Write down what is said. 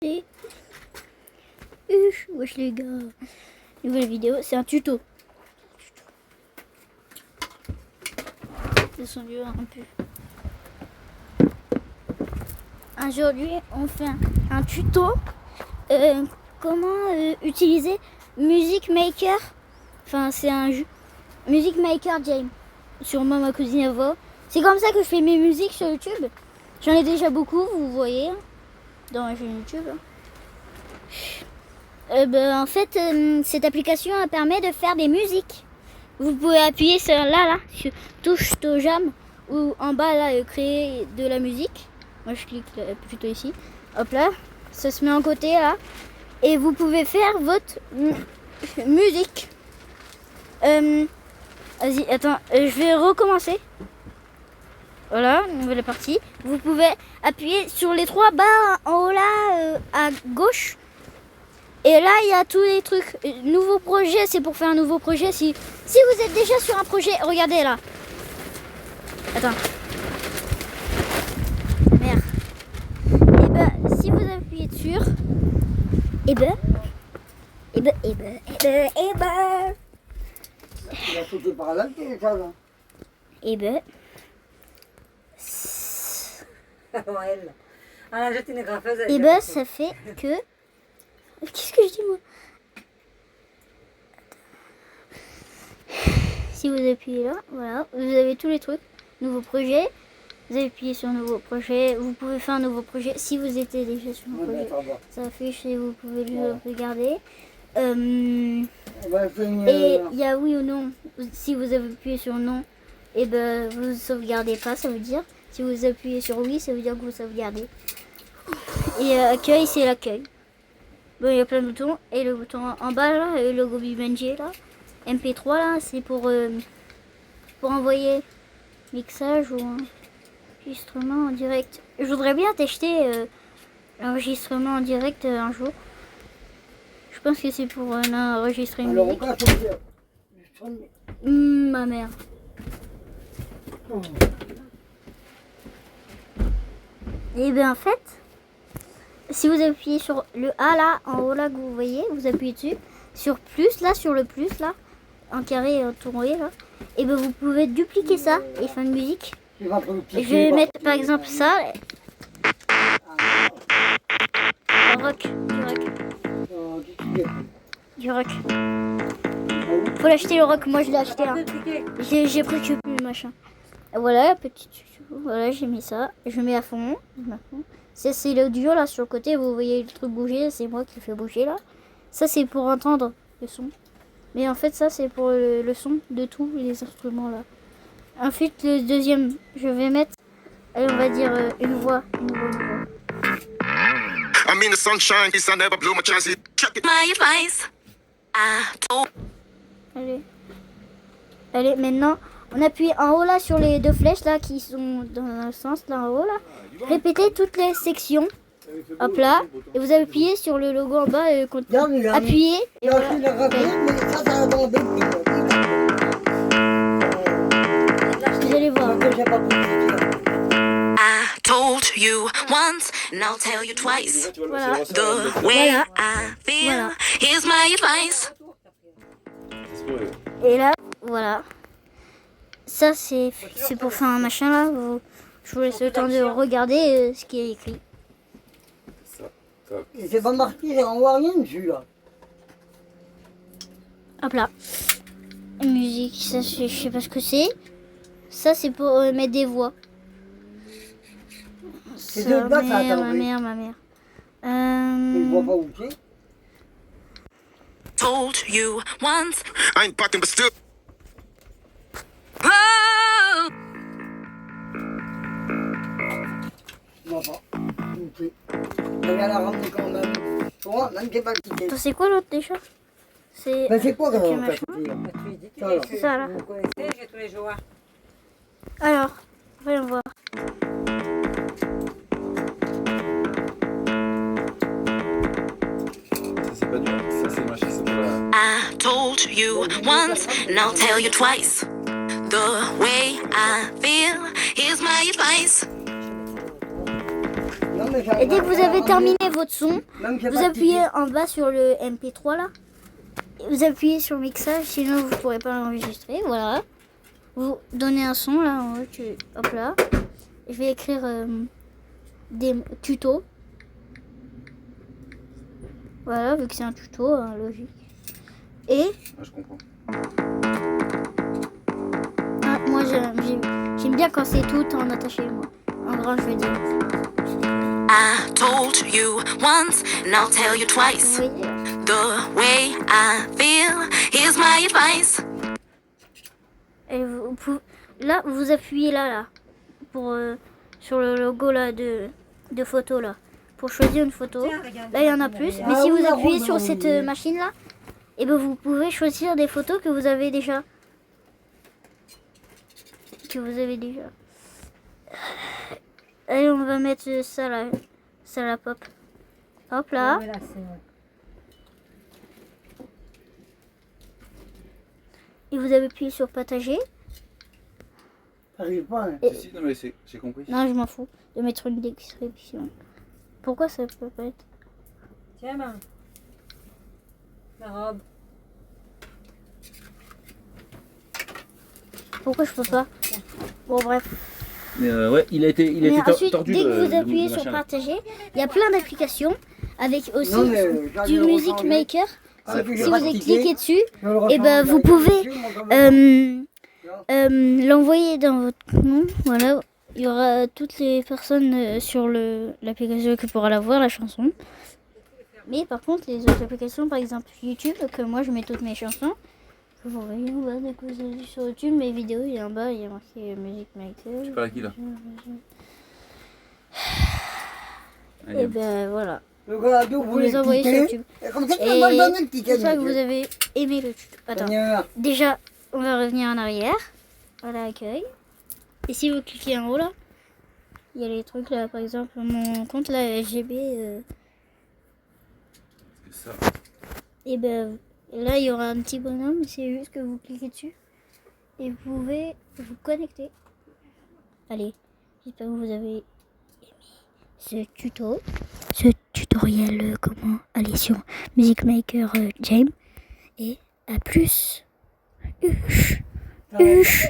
Et... Wesh les gars. Nouvelle vidéo, c'est un tuto. Descendu un peu. Aujourd'hui, on fait un tuto. Comment utiliser Music Maker. Enfin, c'est un jeu. Music Maker Game. Sur moi, ma cousine Ava. C'est comme ça que je fais mes musiques sur YouTube. J'en ai déjà beaucoup, vous voyez. Dans ma chaîne YouTube. En fait, cette application elle permet de faire des musiques. Vous pouvez appuyer sur sur touche to jam ou en bas là, créer de la musique. Moi je clique plutôt ici. Hop là, ça se met en côté là. Et vous pouvez faire votre musique. Vas-y, attends, je vais recommencer. Voilà, nouvelle partie. Vous pouvez appuyer sur les 3 barres en haut là, à gauche. Et là, il y a tous les trucs. Nouveau projet, c'est pour faire un nouveau projet. Si vous êtes déjà sur un projet, regardez là. Attends. Merde. Et si vous appuyez dessus, Il a sauté par là, ça, là. Ça fait que... Qu'est-ce que je dis moi? Si vous appuyez là, voilà, vous avez tous les trucs. Nouveau projet. Vous avez appuyé sur nouveau projet. Vous pouvez faire un nouveau projet. Si vous étiez déjà sur un projet, ça affiche et vous pouvez le regarder. Et il y a oui ou non. Si vous avez appuyé sur non, vous sauvegardez pas, ça veut dire. Si vous appuyez sur oui, ça veut dire que vous sauvegardez. Et accueil, c'est l'accueil. Bon, il y a plein de boutons. Et le bouton en bas, là, le logo BeamNG, là. MP3, là, c'est pour envoyer mixage ou enregistrement en direct. Je voudrais bien tester l'enregistrement en direct un jour. Je pense que c'est pour enregistrer une musique. Ma mère. Et en fait, si vous appuyez sur le A là, en haut là que vous voyez, vous appuyez dessus, sur plus là, sur le plus là, en carré tourné là, et vous pouvez dupliquer ça et faire une musique. Et je vais mettre par exemple ça. Du rock. Faut l'acheter le rock, moi je l'ai acheté. Hein. J'ai pris que plus machin. Et voilà, voilà, j'ai mis ça. Je mets à fond. C'est l'audio là sur le côté, vous voyez le truc bouger, c'est moi qui fais bouger là. Ça c'est pour entendre le son. Mais en fait ça c'est pour le son de tous les instruments là. Ensuite le deuxième, je vais mettre, allez, on va dire une voix. I mean the sunshine, I never blew my chance. My advice. Allez, maintenant on appuie en haut là sur les 2 flèches là qui sont dans le sens là en haut là. Répétez toutes les sections. Hop là. Et vous appuyez sur le logo en bas et appuyez. Et voilà. Vous allez voir. I told you once and I'll tell you twice. Voilà. The way I feel. Here's my advice. Et là, voilà. Ça c'est pour faire un machin là. Je vous laisse le temps de regarder ce qui est écrit. C'est pas marqué, on voit rien dessus là. Hop là. Musique, ça je sais pas ce que c'est. Ça c'est pour mettre des voix. C'est de bas, ça, ma mère. Je vois pas où c'est. Told you once. I ain't popping, but still. Oh. Je vois pas. Ok. Regarde la ramener quand même. Toi, même j'ai pas le ticket. C'est quoi l'autre déjà? C'est. Mais c'est quoi quand Ok, même? C'est ça là. Vous connaissez, j'ai tous les jours. Alors, voyons voir. Ça c'est pas dur, ça c'est machin, c'est pour la... I told you once and I'll tell you twice. The way I feel. Here's my advice. Et dès que vous avez terminé votre son, Même qu'il y a vous pas de appuyez ticket. en bas sur le MP3 là. Et vous appuyez sur mixage, sinon vous ne pourrez pas l'enregistrer. Voilà. Vous donnez un son là en haut. Hop là. Je vais écrire des tutos. Voilà, vu que c'est un tuto, hein, logique. Et Ah, je comprends. moi j'aime bien quand c'est tout en attaché, moi. En grand, je veux dire. I told you once, and I'll tell you Vous twice. voyez? The way I feel, here's my advice. Et là, vous appuyez là, pour, sur le logo là de photo là, pour choisir une photo. Là, il y en a plus. Mais Ah si oui, vous la appuyez ronde, sur oui, cette oui. machine là, et ben vous pouvez choisir des photos que vous avez déjà. Allez, on va mettre ça là, ça la pop. Hop là. Et vous avez appuyé sur partager. T'arrives pas, hein. Si, non, mais j'ai compris. Non, je m'en fous de mettre une description. Pourquoi ça peut pas être? Tiens, maman. La robe. Pourquoi je peux pas? Bon, bref. Mais ouais, il a été Mais ensuite, tordu. dès que le- vous appuyez le sur machin, là. partager, il y a plein d'applications avec aussi Non, mais, du le Music rechanger. Maker. Ah, puis Si j'ai vous pas de cliquez ticket. dessus, Je vais le et ben rechanger. vous pouvez Dessus, moi, comme ça. l'envoyer dans votre nom. Voilà, il y aura toutes les personnes sur l'application qui pourra la voir, la chanson. Mais par contre, les autres applications, par exemple YouTube, que moi je mets toutes mes chansons, que vous voyez en bas, dès que vous allez sur YouTube, mes vidéos, il y a en bas, il y a marqué Music Maker. Tu parles à qui là? Et ben voilà. Le gars, d'où Vous les envoyez sur YouTube. Et comme ça, tu Et vas pas donner le ticket. j'espère que vous monsieur. avez aimé le tuto. Attends. Seigneur. Déjà, on va revenir en arrière. Voilà, accueil. Et si vous cliquez en haut là, il y a les trucs là, par exemple, mon compte là, SGB. C'est ça. Et ben là, il y aura un petit bonhomme, c'est juste que vous cliquez dessus. Et vous pouvez vous connecter. Allez, j'espère que vous avez aimé ce tuto. Ce tutoriel, comment aller sur Music Maker James. Et à plus. Huch. Huch.